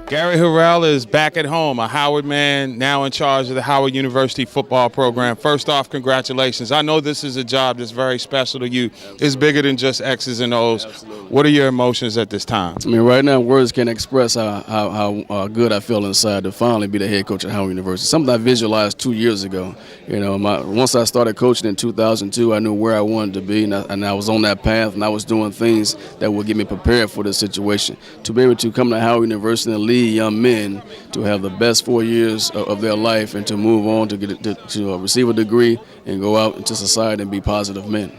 Gary Harrell is back at home, a Howard man, now in charge of the Howard University football program. First off, congratulations. I know this is a job that's very special to you. Absolutely. It's bigger than just X's and O's. Absolutely. What are your emotions at this time? I mean, right now, words can't express how good I feel inside to finally be the head coach at Howard University. Something I visualized 2 years ago. You know, once I started coaching in 2002, I knew where I wanted to be, and I was on that path, and I was doing things that would get me prepared for this situation. To be able to come to Howard University and lead young men to have the best 4 years of their life and to move on to receive a degree and go out into society and be positive men.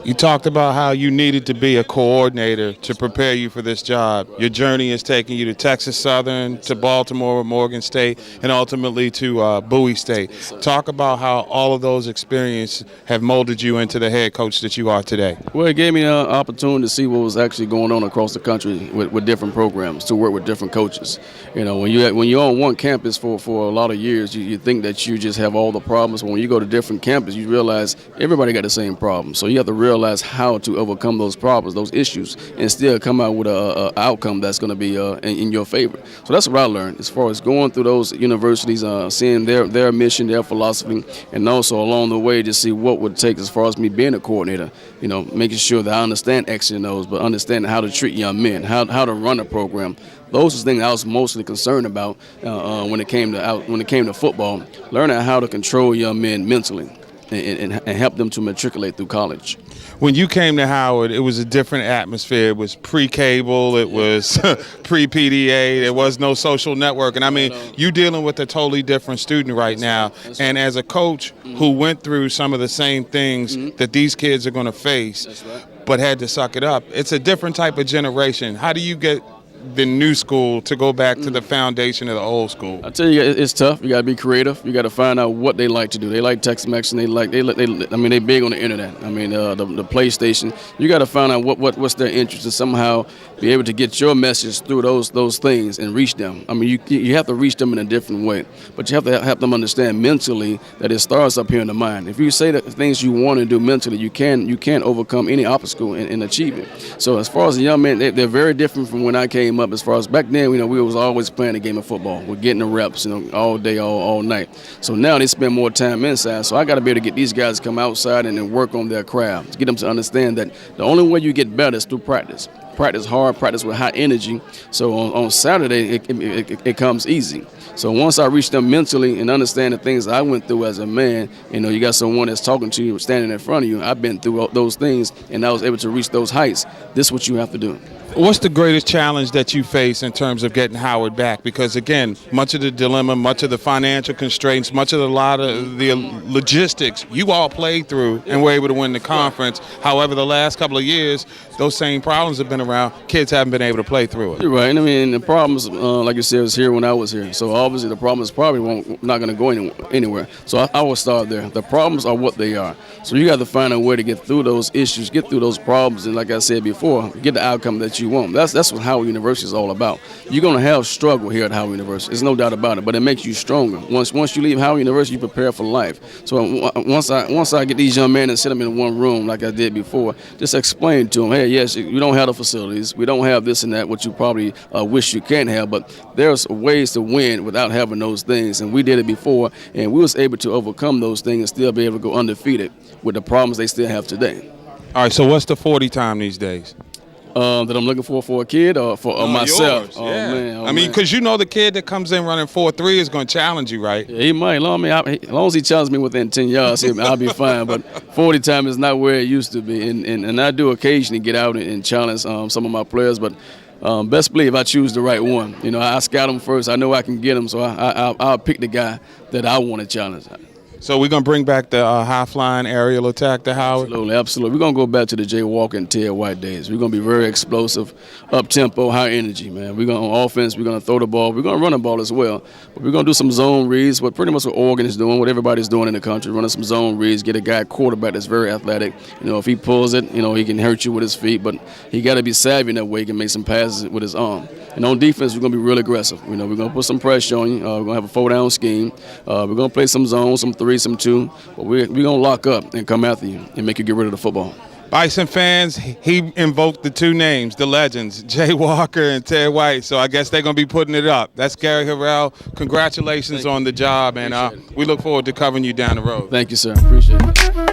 You talked about how you needed to be a coordinator to prepare you for this job. Your journey has taken you to Texas Southern, to Baltimore, Morgan State, and ultimately to Bowie State. Talk about how all of those experiences have molded you into the head coach that you are today. Well, it gave me an opportunity to see what was actually going on across the country with different programs, to work with different coaches. You know, when you're on one campus for a lot of years, you think that you just have all the problems. But when you go to different campuses, you realize everybody got the same problem. So you have to realize how to overcome those problems, those issues, and still come out with a outcome that's going to be in your favor. So that's what I learned as far as going through those universities, seeing their mission, their philosophy, and also along the way to see what would take as far as me being a coordinator. You know, making sure that I understand X and O's, but understanding how to treat young men, how to run a program. Those are things I was mostly concerned about when it came to football, learning how to control young men mentally and help them to matriculate through college. When you came to Howard, it was a different atmosphere. It was pre-cable, it was pre-PDA, there was no social network. And I mean, you're dealing with a totally different student right now. And as a coach who went through some of the same things that these kids are going to face, but had to suck it up, it's a different type of generation. How do you get the new school to go back to the foundation of the old school? I tell you, it's tough. You got to be creative. You got to find out what they like to do. They like Tex-Mex, and they big on the internet. I mean, the PlayStation. You got to find out what's their interest and somehow be able to get your message through those things and reach them. I mean, you have to reach them in a different way, but you have to help them understand mentally that it starts up here in the mind. If you say the things you want to do mentally, you can overcome any obstacle and achieve it. So as far as the young men, they're very different from when I came up. As far as back then, we was always playing a game of football. We're getting the reps, all day, all night. So now they spend more time inside. So I got to be able to get these guys to come outside and then work on their craft, to get them to understand that the only way you get better is through practice. Practice hard, practice with high energy. So on Saturday, it comes easy. So once I reach them mentally and understand the things I went through as a man, you got someone that's talking to you, standing in front of you. I've been through those things, and I was able to reach those heights. This is what you have to do. What's the greatest challenge that you face in terms of getting Howard back? Because, again, much of the dilemma, much of the financial constraints, much of a lot of the logistics, you all played through and were able to win the conference. However, the last couple of years, those same problems have been around. Kids haven't been able to play through it. You're right. I mean, the problems, like you said, was here when I was here. So obviously the problems probably not going to go anywhere. So I will start there. The problems are what they are. So you got to find a way to get through those issues, get through those problems, and like I said before, get the outcome that you want. That's what Howard University is all about. You're going to have struggle here at Howard University. There's no doubt about it, but it makes you stronger. Once you leave Howard University, you prepare for life. So once I get these young men and sit them in one room like I did before, just explain to them, hey, yes, we don't have the facilities, we don't have this and that, what you probably wish you can have, but there's ways to win without having those things, and we did it before, and we was able to overcome those things and still be able to go undefeated with the problems they still have today. All right, so what's the 40 time these days? That I'm looking for a kid or for myself? Yours, yeah. I mean, because the kid that comes in running 4.3 is going to challenge you, right? Yeah, he might. As long as he challenges me within 10 yards, I'll be fine. But 40 time is not where it used to be. And I do occasionally get out and challenge some of my players, but best believe I choose the right one. I scout him first. I know I can get him, so I'll pick the guy that I want to challenge. So we're going to bring back the high-flying aerial attack to Howard? Absolutely. We're going to go back to the Jay Walker and Ted White days. We're going to be very explosive, up-tempo, high energy, man. We're going on offense. We're going to throw the ball. We're going to run the ball as well. But we're going to do some zone reads, what pretty much what Oregon is doing, what everybody's doing in the country, running some zone reads, get a guy quarterback that's very athletic. If he pulls it, he can hurt you with his feet, but he got to be savvy in that way. He can make some passes with his arm. And on defense, we're going to be real aggressive. We're going to put some pressure on you. We're going to have a 4-down scheme. We're going to play some zone, some 3 race them too. But we're going to lock up and come after you and make you get rid of the football. Bison fans, he invoked the two names, the legends, Jay Walker and Ted White. So I guess they're going to be putting it up. That's Gary Harrell. Congratulations on the job, and we look forward to covering you down the road. Thank you, sir. Appreciate it.